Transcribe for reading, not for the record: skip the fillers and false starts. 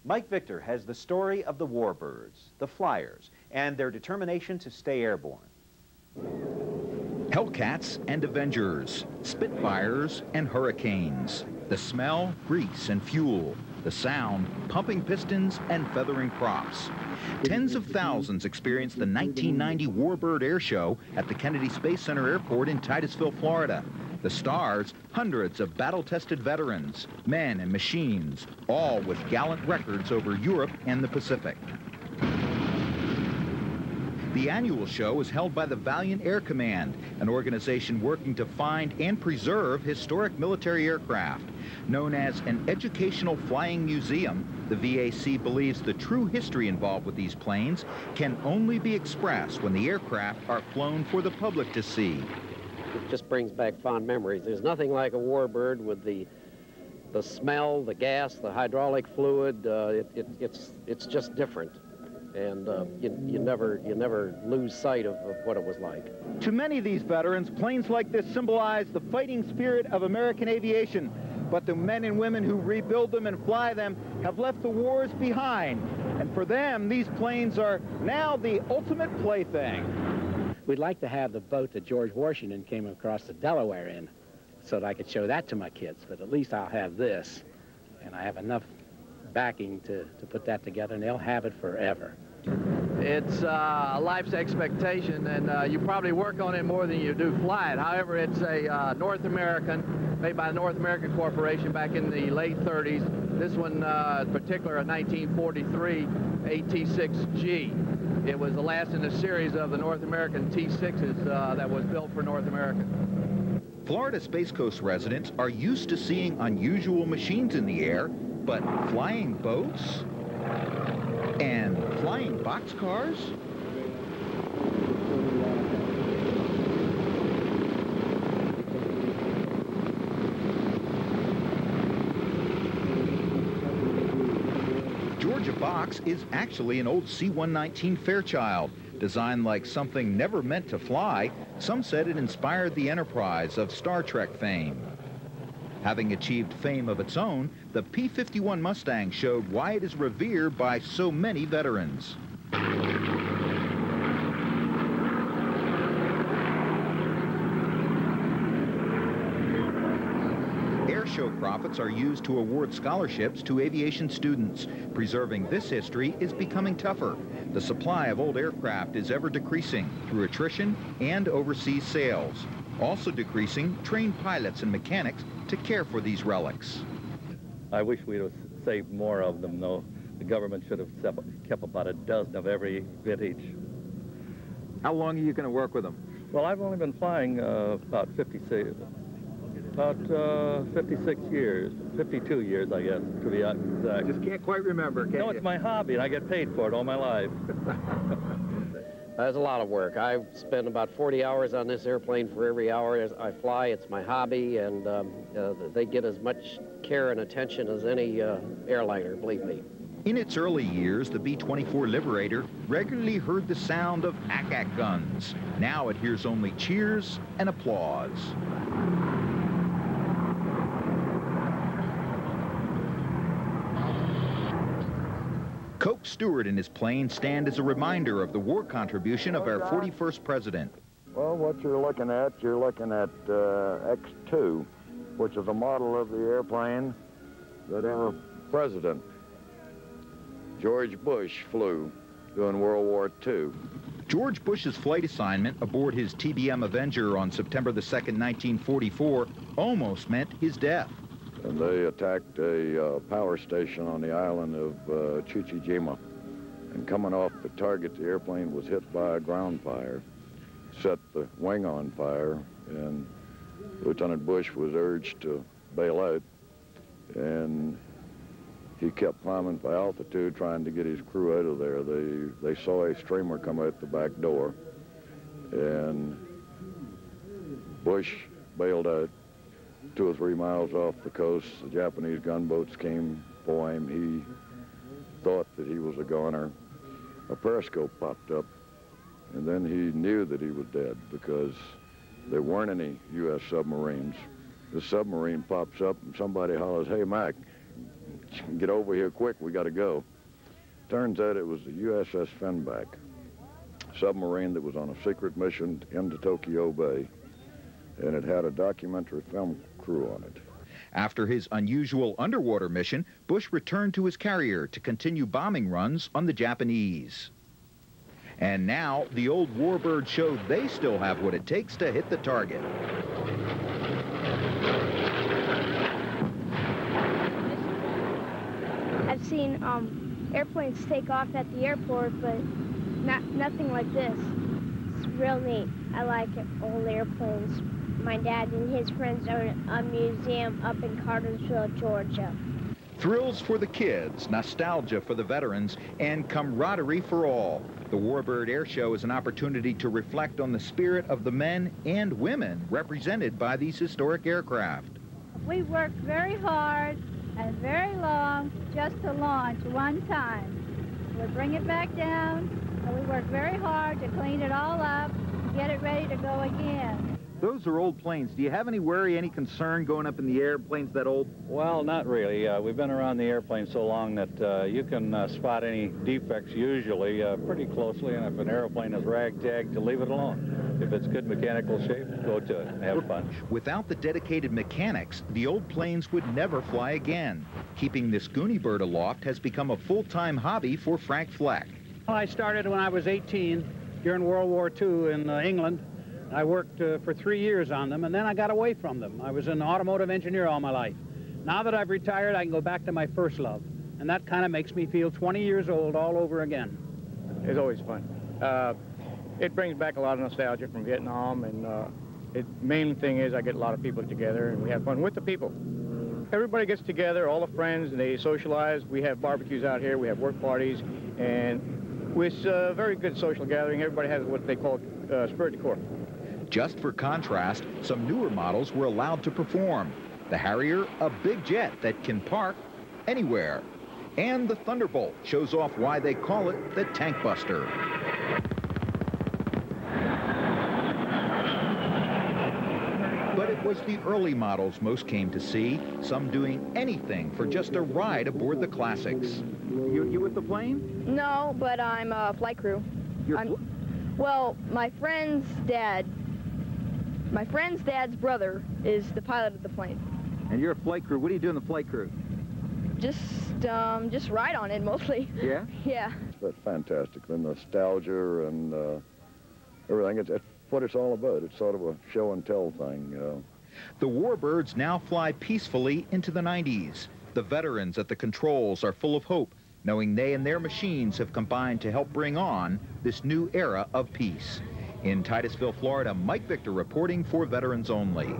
Mike Victor has the story of the Warbirds, the Flyers, and their determination to stay airborne. Hellcats and Avengers, Spitfires and Hurricanes. The smell, grease and fuel. The sound, pumping pistons and feathering props. Tens of thousands experienced the 1990 Warbird Airshow at the Kennedy Space Center Airport in Titusville, Florida. The stars, hundreds of battle-tested veterans, men and machines, all with gallant records over Europe and the Pacific. The annual show is held by the Valiant Air Command, an organization working to find and preserve historic military aircraft. Known as an educational flying museum, the VAC believes the true history involved with these planes can only be expressed when the aircraft are flown for the public to see. It just brings back fond memories. There's nothing like a Warbird with the smell, the gas, the hydraulic fluid. It's just different. And you never lose sight of what it was like. To many of these veterans, planes like this symbolize the fighting spirit of American aviation. But the men and women who rebuild them and fly them have left the wars behind. And for them, these planes are now the ultimate plaything. We'd like to have the boat that George Washington came across the Delaware in so that I could show that to my kids. But at least I'll have this. And I have enough backing to put that together, and they'll have it forever. It's a life's expectation, and you probably work on it more than you do fly it. However, it's a North American, made by the North American Corporation back in the late 30s. This one, in particular, a 1943 AT-6G. It was the last in a series of the North American T-6s that was built for North America. Florida Space Coast residents are used to seeing unusual machines in the air, but flying boats and flying boxcars? Georgia Box is actually an old C-119 Fairchild, designed like something never meant to fly. Some said it inspired the Enterprise of Star Trek fame. Having achieved fame of its own, the P-51 Mustang showed why it is revered by so many veterans. Airshow profits are used to award scholarships to aviation students. Preserving this history is becoming tougher. The supply of old aircraft is ever decreasing through attrition and overseas sales. Also decreasing, trained pilots and mechanics to care for these relics. I wish we'd have saved more of them, though. The government should have kept about a dozen of every vintage. How long are you going to work with them? Well, I've only been flying about 56 years, 52 years, I guess, to be exact. Just can't quite remember, can you? No, it's my hobby, and I get paid for it all my life. There's a lot of work. I spend about 40 hours on this airplane for every hour as I fly. It's my hobby, and they get as much care and attention as any airliner, believe me. In its early years, the B-24 Liberator regularly heard the sound of ack-ack guns. Now it hears only cheers and applause. Coke Stewart and his plane stand as a reminder of the war contribution of our 41st president. Well, what you're looking at X2, which is a model of the airplane that our president, George Bush, flew during World War II. George Bush's flight assignment aboard his TBM Avenger on September the 2nd, 1944, almost meant his death. And they attacked a power station on the island of Chichijima. And coming off the target, the airplane was hit by a ground fire, set the wing on fire, and Lieutenant Bush was urged to bail out. And he kept climbing for altitude, trying to get his crew out of there. They saw a streamer come out the back door, and Bush bailed out. 2 or 3 miles off the coast, the Japanese gunboats came for him. He thought that he was a goner. A periscope popped up, and then he knew that he was dead because there weren't any U.S. submarines. The submarine pops up, and somebody hollers, "Hey, Mac." get over here quick, we got to go. Turns out it was the USS Finback, submarine that was on a secret mission into Tokyo Bay, and it had a documentary film crew on it. After his unusual underwater mission, Bush returned to his carrier to continue bombing runs on the Japanese. And now, the old Warbirds showed they still have what it takes to hit the target. I've seen airplanes take off at the airport, but nothing like this. It's real neat. I like old airplanes. My dad and his friends own a museum up in Cartersville, Georgia. Thrills for the kids, nostalgia for the veterans, and camaraderie for all. The Warbird Airshow is an opportunity to reflect on the spirit of the men and women represented by these historic aircraft. We worked very hard and very long just to launch one time. We bring it back down, and we work very hard to clean it all up, get it ready to go again. Those are old planes. Do you have any worry, any concern going up in the air, planes that old? Well, not really. We've been around the airplane so long that you can spot any defects usually pretty closely, and if an airplane is ragtag, to leave it alone. If it's good mechanical shape, go to it and have fun. Without the dedicated mechanics, the old planes would never fly again. Keeping this Goonie bird aloft has become a full-time hobby for Frank Fleck. Well, I started when I was 18 during World War II in England. I worked for 3 years on them, and then I got away from them. I was an automotive engineer all my life. Now that I've retired, I can go back to my first love, and that kind of makes me feel 20 years old all over again. It's always fun. It brings back a lot of nostalgia from Vietnam, and the main thing is I get a lot of people together, and we have fun with the people. Everybody gets together, all the friends, and they socialize. We have barbecues out here, we have work parties, and it's a very good social gathering. Everybody has what they call spirit de corps. Just for contrast, some newer models were allowed to perform. The Harrier, a big jet that can park anywhere. And the Thunderbolt shows off why they call it the Tank Buster. But it was the early models most came to see, some doing anything for just a ride aboard the classics. You with the plane? No, but I'm a flight crew. Well, my friend's dad's brother is the pilot of the plane. And you're a flight crew. What do you do in the flight crew? Just ride on it mostly. Yeah? Yeah. That's fantastic. The nostalgia and everything. It's what it's all about. It's sort of a show and tell thing. The Warbirds now fly peacefully into the 90s. The veterans at the controls are full of hope, knowing they and their machines have combined to help bring on this new era of peace. In Titusville, Florida, Mike Victor reporting for Veterans Only.